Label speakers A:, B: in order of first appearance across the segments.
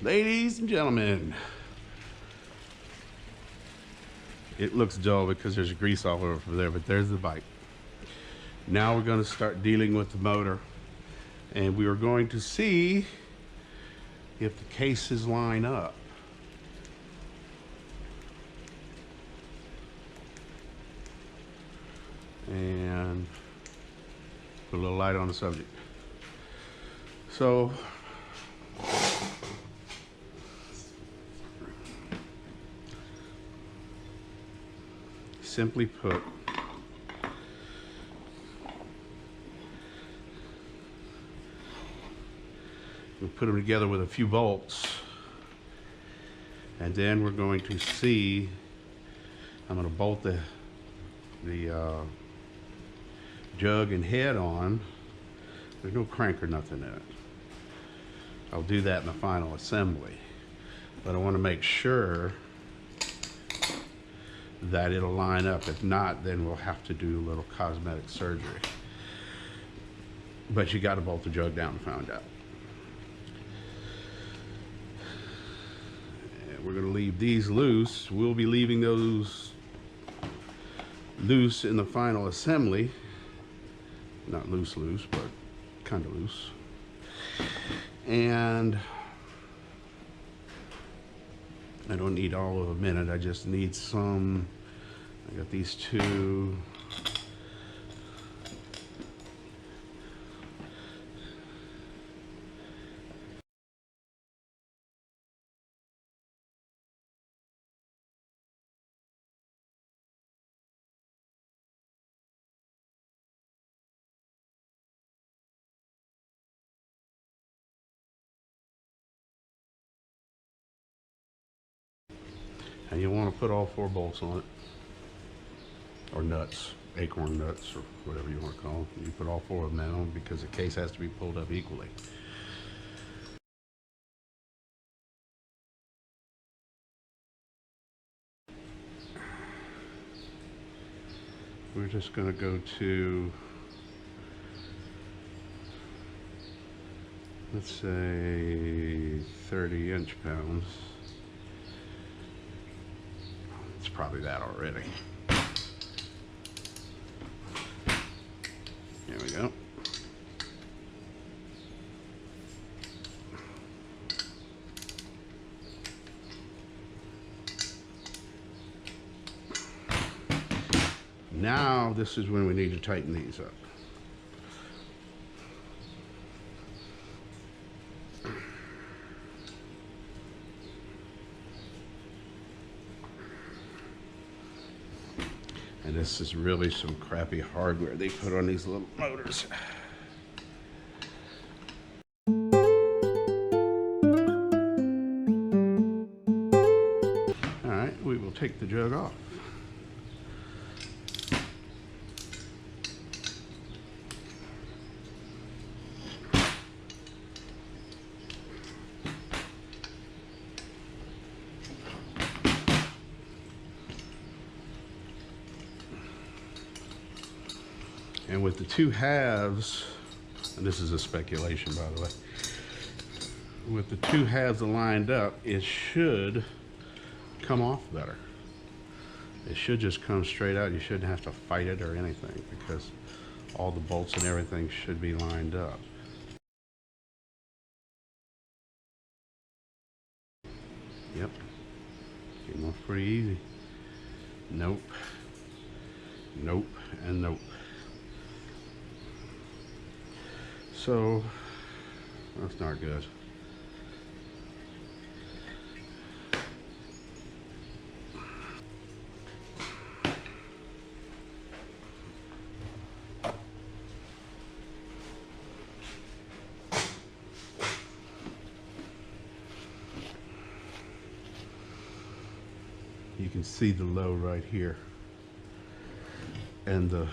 A: Ladies and gentlemen, it looks dull because there's grease all over there, but there's the bike. Now we're going to start dealing with the motor, and we are going to see if the cases line up. And put a little light on the subject. So simply put, we put them together with a few bolts, and then we're going to see. I'm going to bolt the jug and head on. There's no crank or nothing in it. I'll do that in the final assembly, but I want to make sure that it'll line up. If not, then we'll have to do a little cosmetic surgery. But you got to bolt the jug down and find out. And we're going to leave these loose. We'll be leaving those loose in the final assembly. Not loose, but kind of loose. And I don't need all of a minute. I just need some. I got these two. And you want to put all 4 bolts on it, or nuts, acorn nuts, or whatever you want to call them. You put all 4 of them on because the case has to be pulled up equally. We're just going to go to, let's say 30 inch-pounds. It's probably that already. There we go. Now this is when we need to tighten these up. And this is really some crappy hardware they put on these little motors. All right, we will take the jug off. And with the 2 halves, and this is a speculation by the way, with the 2 halves lined up, it should come off better. It should just come straight out. You shouldn't have to fight it or anything because all the bolts and everything should be lined up. Yep, came off pretty easy. Nope, nope, and nope. So that's not good. You can see the low right here and the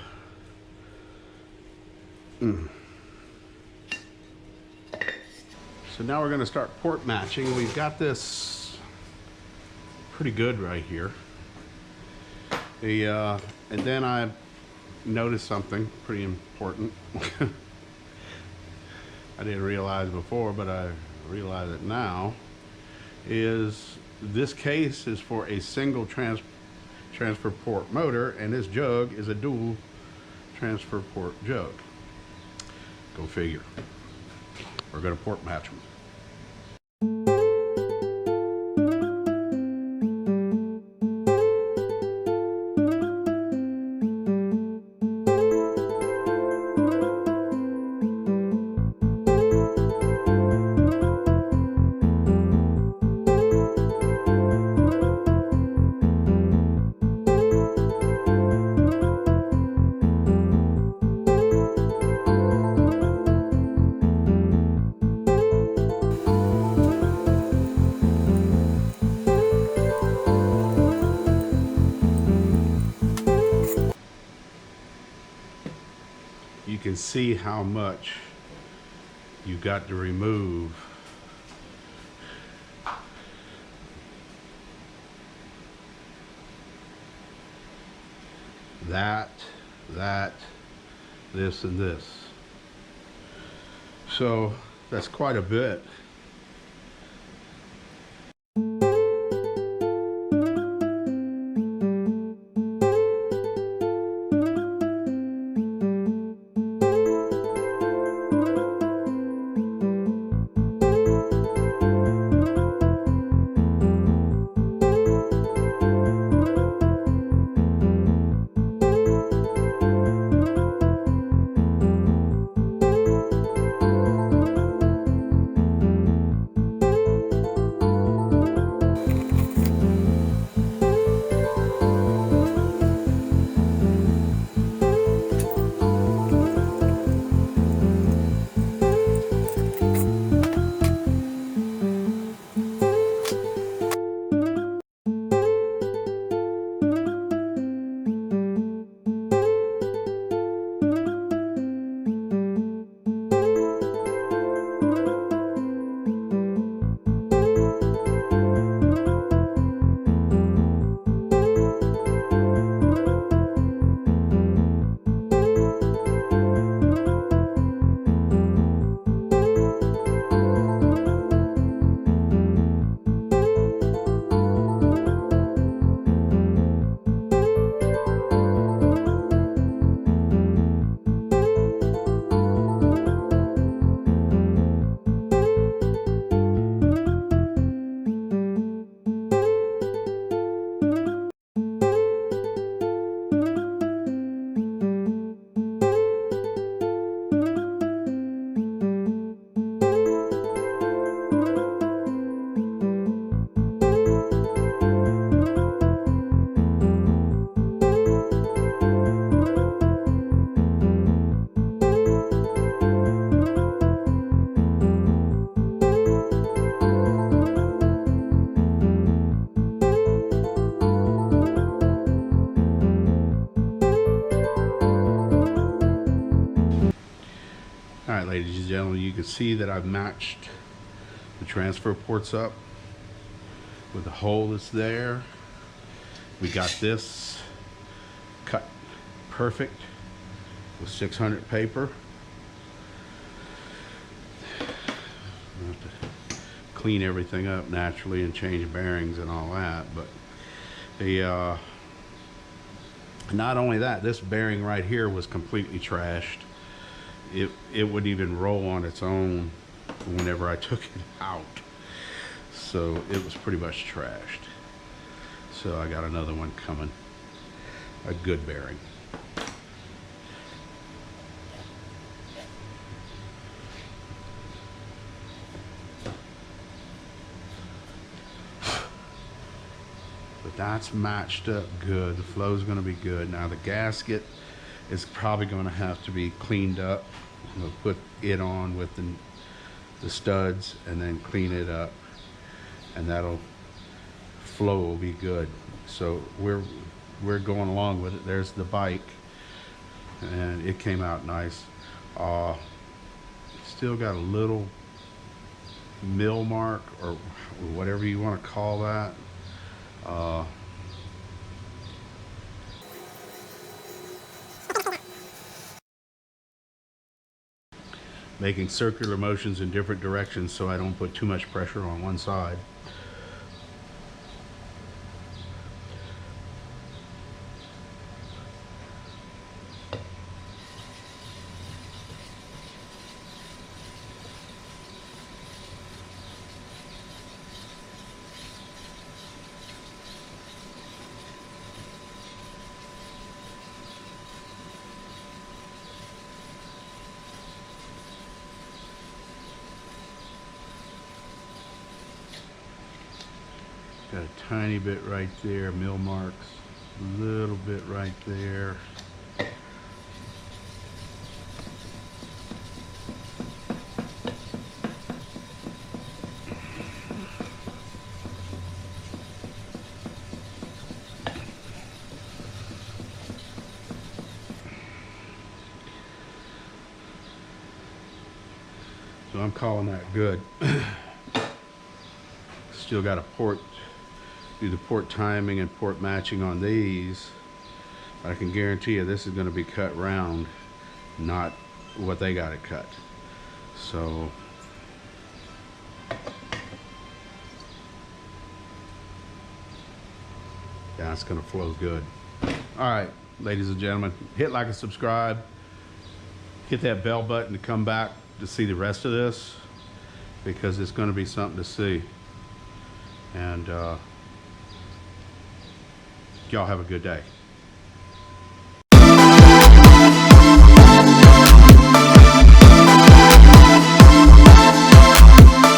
A: So now we're going to start port matching. We've got this pretty good right here. And then I noticed something pretty important. I didn't realize before, but I realize it now, is this case is for a single transfer port motor, and this jug is a dual transfer port jug. Go figure. We're going to port match them. You can see how much you got to remove. That, this, and this. So that's quite a bit. Alright, ladies and gentlemen, you can see that I've matched the transfer ports up with the hole that's there. We got this cut perfect with 600 paper. I'll have to clean everything up naturally and change bearings and all that, but the not only that, this bearing right here was completely trashed. It wouldn't even roll on its own whenever I took it out, so it was pretty much trashed. So I got another one coming, a good bearing. But that's matched up good. The flow's going to be good. Now the gasket is probably going to have to be cleaned up. We'll put it on with the studs and then clean it up, and that'll flow will be good. So we're going along with it. There's the bike, and it came out nice. Still got a little mill mark or whatever you want to call that Making circular motions in different directions so I don't put too much pressure on one side. Got a tiny bit right there, mill marks, a little bit right there. So I'm calling that good. Still got a port, do the port timing and port matching on these. I can guarantee you this is going to be cut round, not what they got it cut. So yeah, it's going to flow good. All right, ladies and gentlemen, hit like and subscribe. Hit that bell button to come back to see the rest of this, because it's going to be something to see. And y'all have a good day.